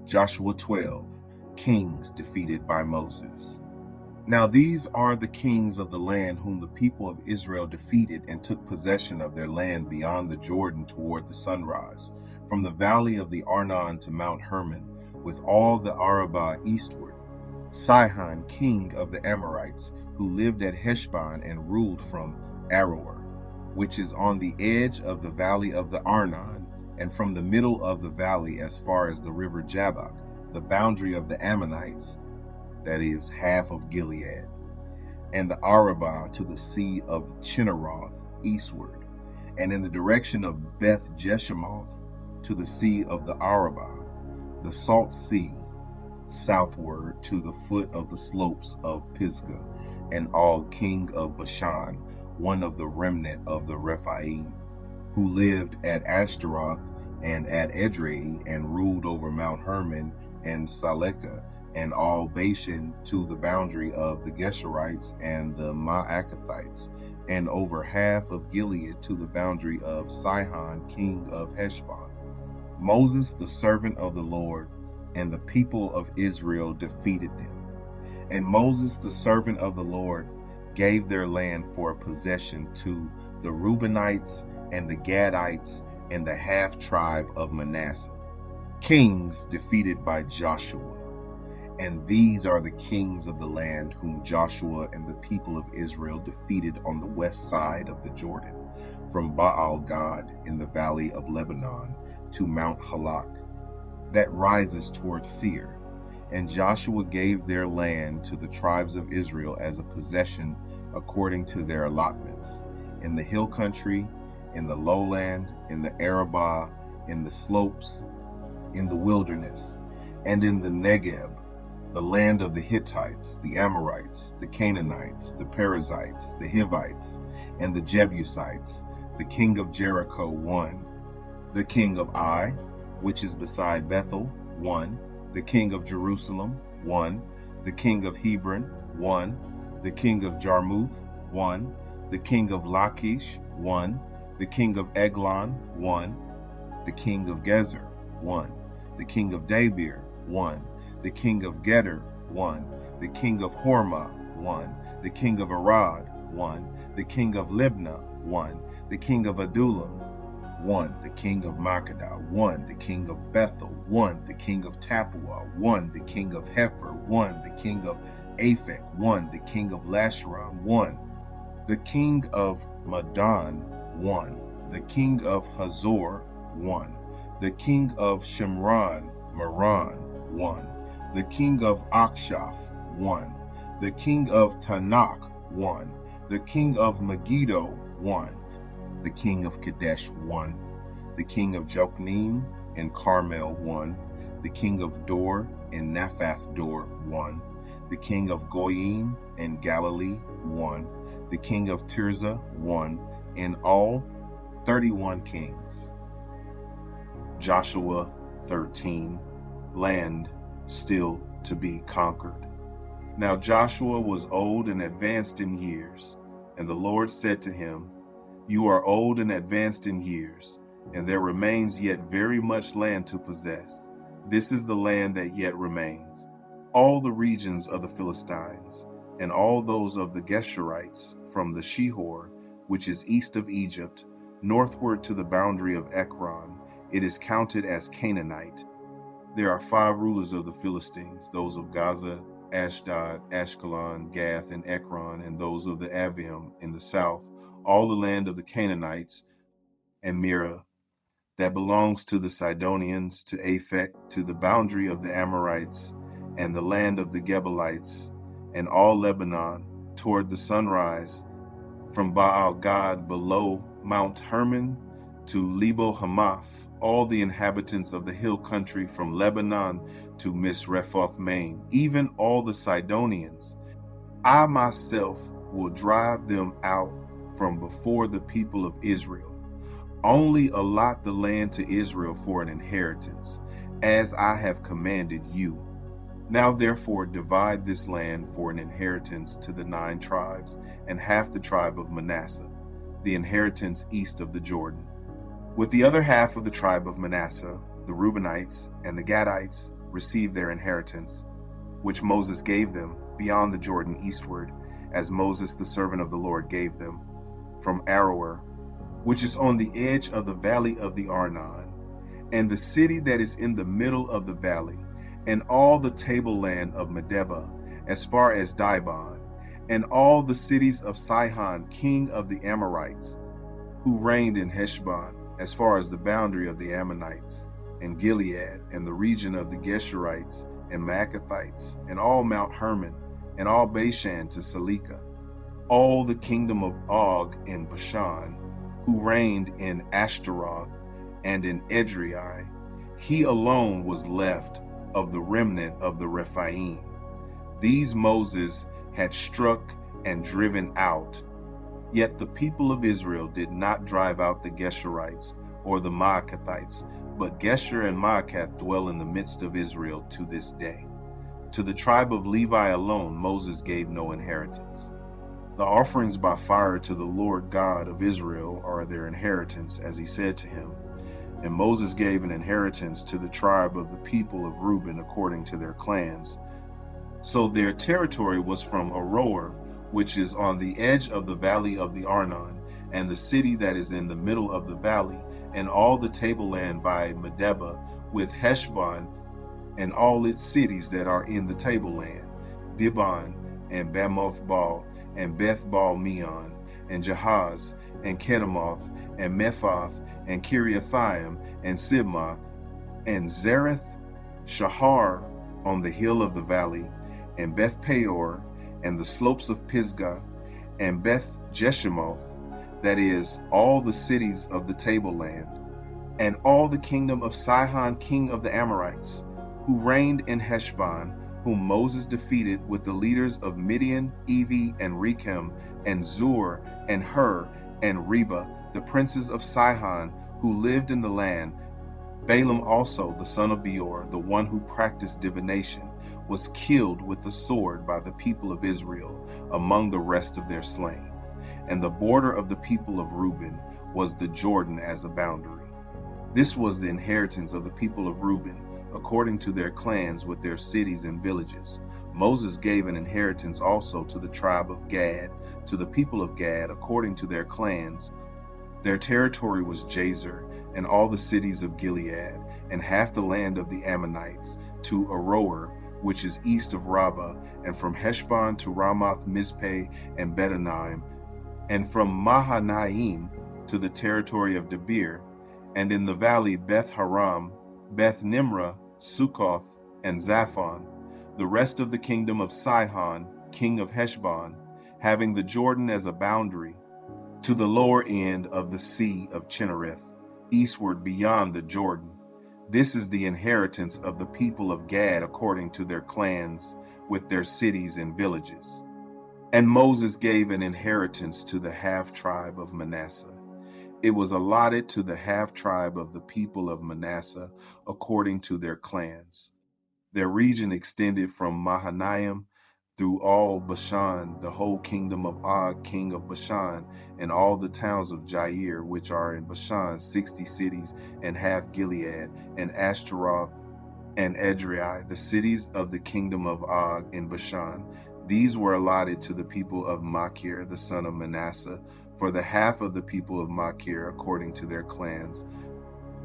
Joshua 12, Kings defeated by Moses. Now these are the kings of the land whom the people of Israel defeated and took possession of their land beyond the Jordan toward the sunrise, from the valley of the Arnon to Mount Hermon, with all the Arabah eastward. Sihon, king of the Amorites, who lived at Heshbon and ruled from Aroer, which is on the edge of the valley of the Arnon, and from the middle of the valley as far as the river Jabbok, the boundary of the Ammonites, that is, half of Gilead, and the Arabah to the sea of Chinneroth eastward, and in the direction of Beth Jeshimoth to the sea of the Arabah, the Salt Sea, southward to the foot of the slopes of Pisgah, and Og king of Bashan, one of the remnant of the Rephaim, who lived at Ashtaroth and at Edrei, and ruled over Mount Hermon and Salekah, and all Bashan to the boundary of the Geshurites and the Maacathites, and over half of Gilead to the boundary of Sihon, king of Heshbon. Moses, the servant of the Lord, and the people of Israel defeated them. And Moses, the servant of the Lord, gave their land for a possession to the Reubenites and the Gadites and the half-tribe of Manasseh. Kings defeated by Joshua. And these are the kings of the land whom Joshua and the people of Israel defeated on the west side of the Jordan, from Baal-Gad in the valley of Lebanon to Mount Halak, that rises toward Seir. And Joshua gave their land to the tribes of Israel as a possession according to their allotments, in the hill country, in the lowland, in the Arabah, in the slopes, in the wilderness, and in the Negeb, the land of the Hittites, the Amorites, the Canaanites, the Perizzites, the Hivites, and the Jebusites. The king of Jericho, 1. The king of Ai, which is beside Bethel, 1. The king of Jerusalem, 1. The king of Hebron, 1. The king of Jarmuth, 1. The king of Lachish, 1. The king of Eglon, 1. The king of Gezer, 1. The king of Debir, 1. The king of Geder, 1. The king of Hormah, 1. The king of Arad, 1. The king of Libnah, 1. The king of Adullam, 1. The king of Makkedah, 1. The king of Bethel, 1. The king of Tappuah, 1. The king of Hepher, 1. The king of Aphek, 1. The king of Lasharon, 1. The king of Madon, 1. The king of Hazor, 1. The king of Shimron, Meron, 1. The king of Akshaph, 1. The king of Tanakh, 1. The king of Megiddo, 1. The king of Kadesh, 1. The king of Jokneam and Carmel, 1. The king of Dor and Naphath Dor, 1. The king of Goyim and Galilee, 1. The king of Tirzah, 1. In all, 31 kings. Joshua 13, land still to be conquered. Now Joshua was old and advanced in years, and the Lord said to him, You are old and advanced in years, and there remains yet very much land to possess. This is the land that yet remains, all the regions of the Philistines, and all those of the Geshurites, from the Shihor, which is east of Egypt, northward to the boundary of Ekron. It is counted as Canaanite. There are 5 rulers of the Philistines, those of Gaza, Ashdod, Ashkelon, Gath, and Ekron, and those of the Avim in the south, all the land of the Canaanites, and Mirah, that belongs to the Sidonians, to Aphek, to the boundary of the Amorites, and the land of the Gebalites, and all Lebanon, toward the sunrise, from Baal-Gad below Mount Hermon to Lebo Hamath, all the inhabitants of the hill country from Lebanon to Misrephoth Maim, even all the Sidonians. I myself will drive them out from before the people of Israel. Only allot the land to Israel for an inheritance, as I have commanded you. Now therefore divide this land for an inheritance to the 9 tribes, and half the tribe of Manasseh, the inheritance east of the Jordan. With the other half of the tribe of Manasseh, the Reubenites and the Gadites, received their inheritance, which Moses gave them beyond the Jordan eastward, as Moses the servant of the Lord gave them, from Aroer, which is on the edge of the valley of the Arnon, and the city that is in the middle of the valley, and all the tableland of Medeba, as far as Dibon, and all the cities of Sihon, king of the Amorites, who reigned in Heshbon, as far as the boundary of the Ammonites, and Gilead, and the region of the Geshurites, and Maacathites, and all Mount Hermon, and all Bashan to Salekah, all the kingdom of Og in Bashan, who reigned in Ashtaroth and in Edrei. He alone was left of the remnant of the Rephaim. These Moses had struck and driven out. Yet the people of Israel did not drive out the Geshurites or the Maacathites, but Geshur and Maacath dwell in the midst of Israel to this day. To the tribe of Levi alone Moses gave no inheritance. The offerings by fire to the Lord God of Israel are their inheritance, as he said to him. And Moses gave an inheritance to the tribe of the people of Reuben according to their clans. So their territory was from Aroer, which is on the edge of the valley of the Arnon, and the city that is in the middle of the valley, and all the tableland by Medeba, with Heshbon, and all its cities that are in the tableland, Dibon, and Bamoth Baal, and Beth Baal Meon, and Jahaz, and Kedemoth, and Mephath, and Kiriathaim, and Sibmah, and Zareth Shahar on the hill of the valley, and Beth Peor, and the slopes of Pisgah, and Beth Jeshimoth, that is, all the cities of the tableland, and all the kingdom of Sihon king of the Amorites, who reigned in Heshbon, whom Moses defeated with the leaders of Midian, Evi, and Rechem, and Zur, and Hur, and Reba, the princes of Sihon, who lived in the land. Balaam also, the son of Beor, the one who practiced divination, was killed with the sword by the people of Israel among the rest of their slain. And the border of the people of Reuben was the Jordan as a boundary. This was the inheritance of the people of Reuben, according to their clans with their cities and villages. Moses gave an inheritance also to the tribe of Gad, to the people of Gad, according to their clans. Their territory was Jazer, and all the cities of Gilead, and half the land of the Ammonites, to Aroer, which is east of Rabbah, and from Heshbon to Ramoth Mizpeh and Betonaim, and from Mahanaim to the territory of Debir, and in the valley Beth Haram, Beth Nimrah, Succoth, and Zaphon, the rest of the kingdom of Sihon, king of Heshbon, having the Jordan as a boundary, to the lower end of the sea of Chinnereth, eastward beyond the Jordan. This is the inheritance of the people of Gad according to their clans, with their cities and villages. And Moses gave an inheritance to the half-tribe of Manasseh. It was allotted to the half-tribe of the people of Manasseh according to their clans. Their region extended from Mahanaim through all Bashan, the whole kingdom of Og, king of Bashan, and all the towns of Jair, which are in Bashan, 60 cities, and half Gilead, and Ashtaroth, and Edrei, the cities of the kingdom of Og in Bashan. These were allotted to the people of Machir, the son of Manasseh, for the half of the people of Machir, according to their clans.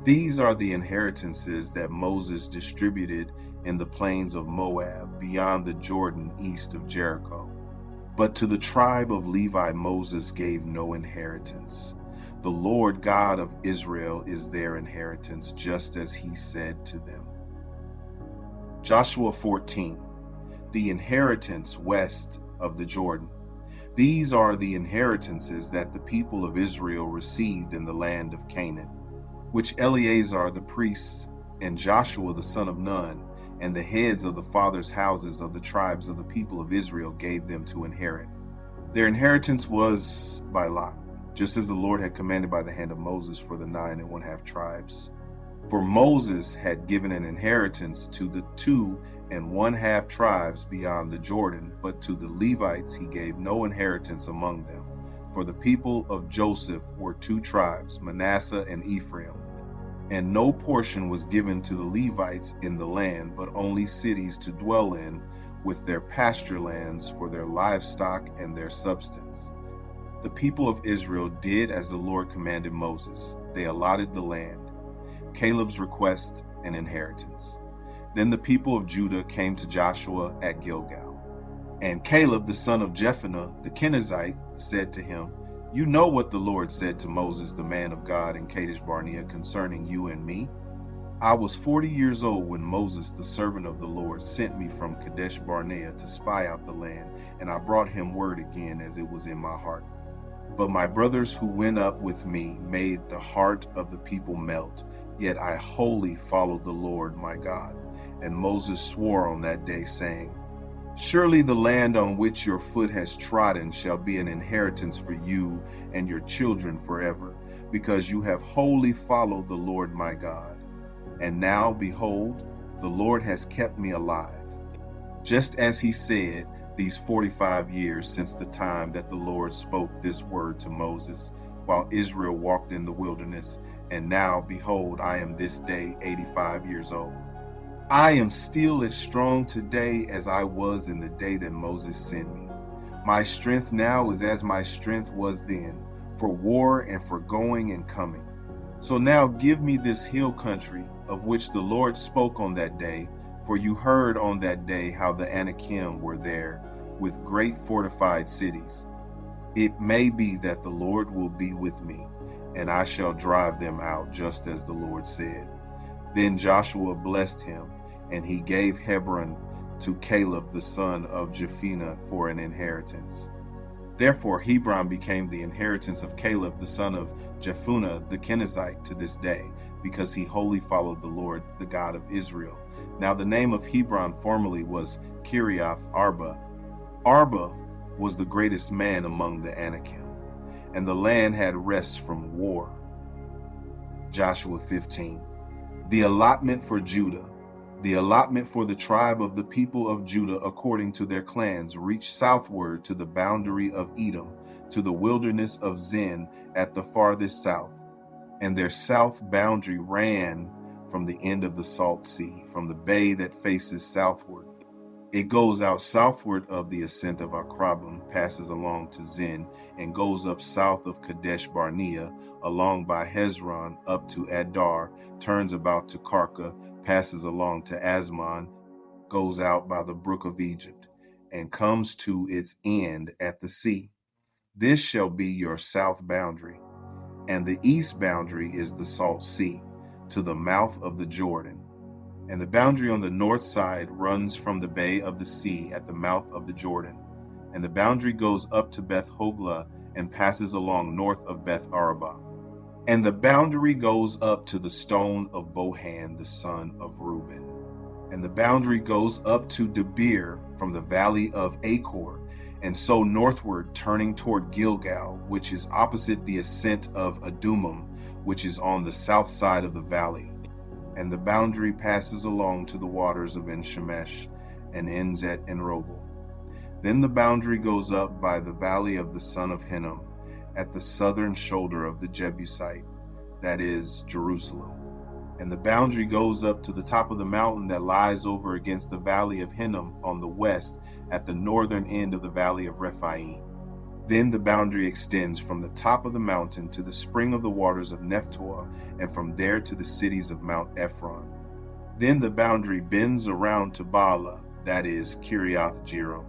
These are the inheritances that Moses distributed in the plains of Moab, beyond the Jordan, east of Jericho. But to the tribe of Levi Moses gave no inheritance. The Lord God of Israel is their inheritance, just as he said to them. Joshua 14. The inheritance west of the Jordan. These are the inheritances that the people of Israel received in the land of Canaan, which Eleazar the priest and Joshua the son of Nun, and the heads of the fathers' houses of the tribes of the people of Israel gave them to inherit. Their inheritance was by lot, just as the Lord had commanded by the hand of Moses for the 9 1/2 tribes. For Moses had given an inheritance to the 2 1/2 tribes beyond the Jordan, but to the Levites he gave no inheritance among them. For the people of Joseph were 2 tribes, Manasseh and Ephraim. And no portion was given to the Levites in the land, but only cities to dwell in, with their pasture lands for their livestock and their substance. The people of Israel did as the Lord commanded Moses. They allotted the land. Caleb's request and inheritance. Then the people of Judah came to Joshua at Gilgal. And Caleb, the son of Jephunneh, the Kenizzite, said to him, "You know what the Lord said to Moses, the man of God, in Kadesh Barnea concerning you and me. I was 40 years old when Moses, the servant of the Lord, sent me from Kadesh Barnea to spy out the land, and I brought him word again as it was in my heart. But my brothers who went up with me made the heart of the people melt, yet I wholly followed the Lord my God." And Moses swore on that day, saying, "Surely the land on which your foot has trodden shall be an inheritance for you and your children forever, because you have wholly followed the Lord my God. And now, behold, the Lord has kept me alive, just as he said, these 45 years since the time that the Lord spoke this word to Moses, while Israel walked in the wilderness. And now, behold, I am this day 85 years old. I am still as strong today as I was in the day that Moses sent me. My strength now is as my strength was then, for war and for going and coming. So now give me this hill country of which the Lord spoke on that day, for you heard on that day how the Anakim were there, with great fortified cities. It may be that the Lord will be with me, and I shall drive them out, just as the Lord said." Then Joshua blessed him, and he gave Hebron to Caleb the son of Jephunneh for an inheritance. Therefore Hebron became the inheritance of Caleb the son of Jephunneh the Kenizzite to this day, because he wholly followed the Lord, the God of Israel. Now the name of Hebron formerly was Kiriath Arba. Arba was the greatest man among the Anakim, and the land had rest from war. Joshua 15. The allotment for Judah. The allotment for the tribe of the people of Judah according to their clans reached southward to the boundary of Edom, to the wilderness of Zin at the farthest south. And their south boundary ran from the end of the Salt Sea, from the bay that faces southward. It goes out southward of the ascent of Akrabim, passes along to Zin, and goes up south of Kadesh Barnea, along by Hezron, up to Adar, turns about to Karka, passes along to Asmon, goes out by the brook of Egypt, and comes to its end at the sea. This shall be your south boundary. And the east boundary is the Salt Sea, to the mouth of the Jordan. And the boundary on the north side runs from the bay of the sea at the mouth of the Jordan. And the boundary goes up to Beth Hoglah and passes along north of Beth Arabah. And the boundary goes up to the stone of Bohan, the son of Reuben. And the boundary goes up to Debir from the valley of Achor, and so northward, turning toward Gilgal, which is opposite the ascent of Adumim, which is on the south side of the valley. And the boundary passes along to the waters of En-Shemesh, and ends at En-Rogel. Then the boundary goes up by the valley of the son of Hinnom, at the southern shoulder of the Jebusite, that is, Jerusalem. And the boundary goes up to the top of the mountain that lies over against the valley of Hinnom on the west, at the northern end of the valley of Rephaim. Then the boundary extends from the top of the mountain to the spring of the waters of Nephtoah, and from there to the cities of Mount Ephron. Then the boundary bends around to Baalah, that is, Kiriath Jearim.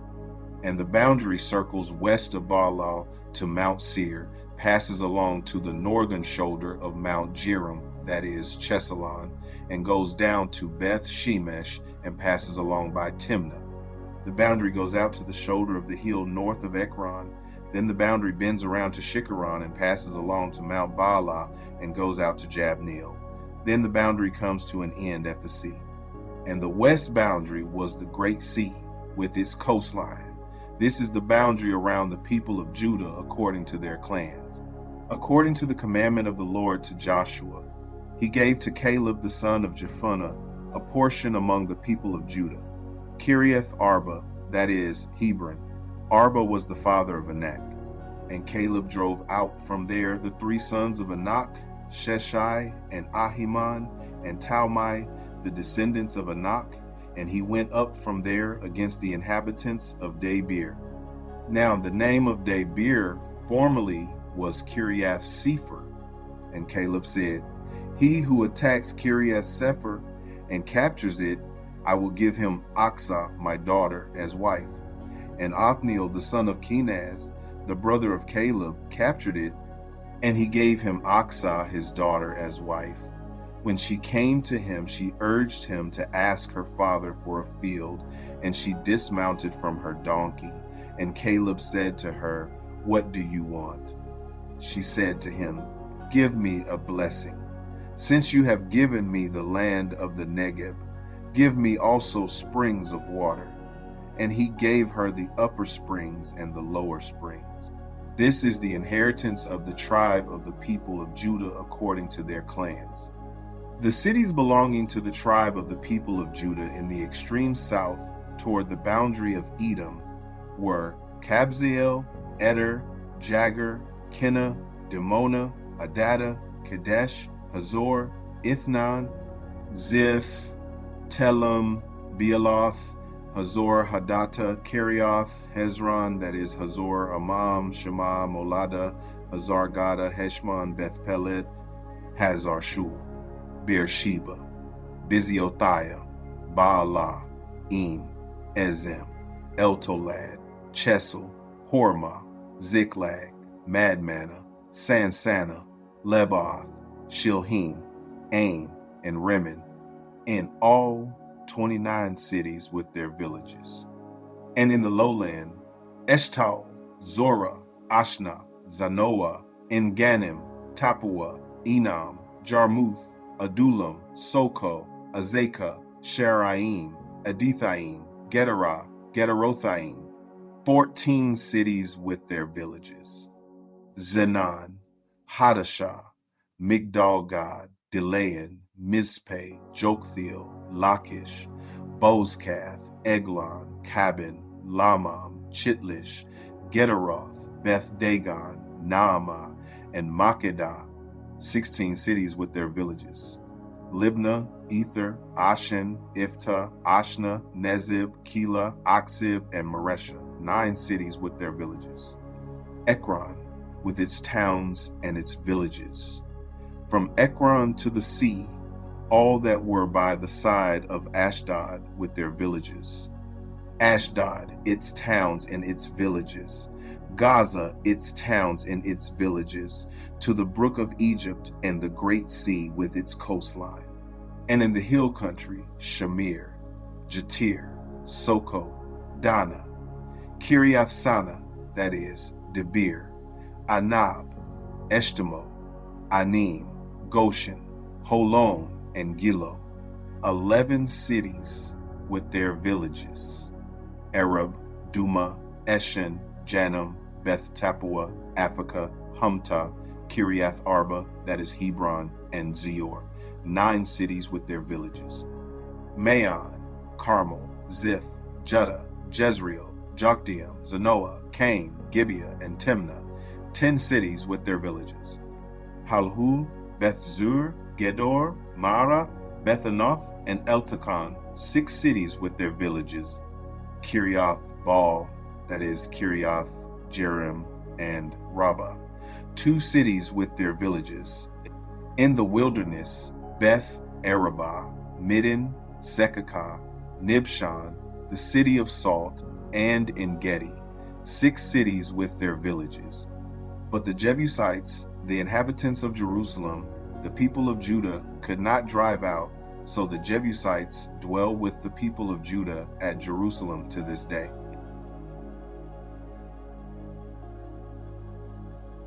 And the boundary circles west of Baalah to Mount Seir, passes along to the northern shoulder of Mount Jearim, that is, Chesalon, and goes down to Beth Shemesh and passes along by Timnah. The boundary goes out to the shoulder of the hill north of Ekron. Then the boundary bends around to Shikkeron and passes along to Mount Baalah and goes out to Jabneel. Then the boundary comes to an end at the sea. And the west boundary was the great sea with its coastline. This is the boundary around the people of Judah according to their clans. According to the commandment of the Lord to Joshua, he gave to Caleb the son of Jephunneh a portion among the people of Judah. Kiriath Arba, that is, Hebron. Arba was the father of Anak. And Caleb drove out from there the three sons of Anak, Sheshai, and Ahiman, and Talmai, the descendants of Anak, and he went up from there against the inhabitants of Debir. Now the name of Debir formerly was Kiriath Sepher. And Caleb said, He who attacks Kiriath Sepher and captures it, I will give him Aksah, my daughter, as wife. And Othniel, the son of Kenaz, the brother of Caleb, captured it, and he gave him Aksah, his daughter, as wife. When she came to him, she urged him to ask her father for a field, and she dismounted from her donkey. And Caleb said to her, What do you want? She said to him, Give me a blessing. Since you have given me the land of the Negeb, give me also springs of water. And he gave her the upper springs and the lower springs. This is the inheritance of the tribe of the people of Judah according to their clans. The cities belonging to the tribe of the people of Judah in the extreme south toward the boundary of Edom were Kabzeel, Eder, Jagur, Kenna, Dimona, Adada, Kadesh, Hazor, Ithnan, Ziph, Telem, Bealoth, Hazor Hadattah, Kerioth, Hezron, that is Hazor Amam, Shema, Molada, Hazar Gada, Heshmon, Beth Pelet, Hazar Shul, Beersheba, Biziothia, Baalah, En, Ezem, Eltolad, Chesel, Hormah, Ziklag, Madmannah, Sansannah, Leboth, Shilhim, Ain, and Rimmon, in all 29 cities with their villages. And in the lowland, Eshtaol, Zorah, Ashna, Zanoah, Enganim, Tapua, Enam, Jarmuth, Adullam, Soko, Azekah, Sharaim, Adithaim, Gederah, Gederothaim, 14 cities with their villages. Zenan, Hadashah, Migdal-gad, Delayan, Mizpeh, Joktheel, Lachish, Bozkath, Eglon, Cabin, Lamam, Chitlish, Gederoth, Beth Dagon, Naamah, and Makkedah, 16 cities with their villages. Libnah, Ether, Ashen, Iftah, Ashna, Nezib, Keilah, Aksib, and Maresha, 9 cities with their villages. Ekron, with its towns and its villages. From Ekron to the sea, all that were by the side of Ashdod with their villages. Ashdod, its towns and its villages. Gaza, its towns and its villages, to the brook of Egypt and the great sea with its coastline. And in the hill country, Shamir, Jatir, Soko, Dana, Kiriath Sana, that is, Debir, Anab, Eshtemoh, Anim, Goshen, Holon, and Gilo, 11 cities with their villages. Arab, Duma, Eshen, Janam, Beth Tapua, Africa, Humta, Kiriath Arba, that is Hebron, and Zior, 9 cities with their villages. Maon, Carmel, Ziph, Judah, Jezreel, Jokdeam, Zanoah, Cain, Gibeah, and Timnah, 10 cities with their villages. Halhu, Beth Zur, Gedor, Maarath, Bethanoth, and Eltekon, 6 cities with their villages. Kiriath Baal, that is Kiriath Jearim, and Rabbah, 2 cities with their villages. In the wilderness, Beth Arabah, Middin, Sekakah, Nibshan, the city of salt, and En-gedi, 6 cities with their villages. But the Jebusites, the inhabitants of Jerusalem, the people of Judah, could not drive out, so the Jebusites dwell with the people of Judah at Jerusalem to this day.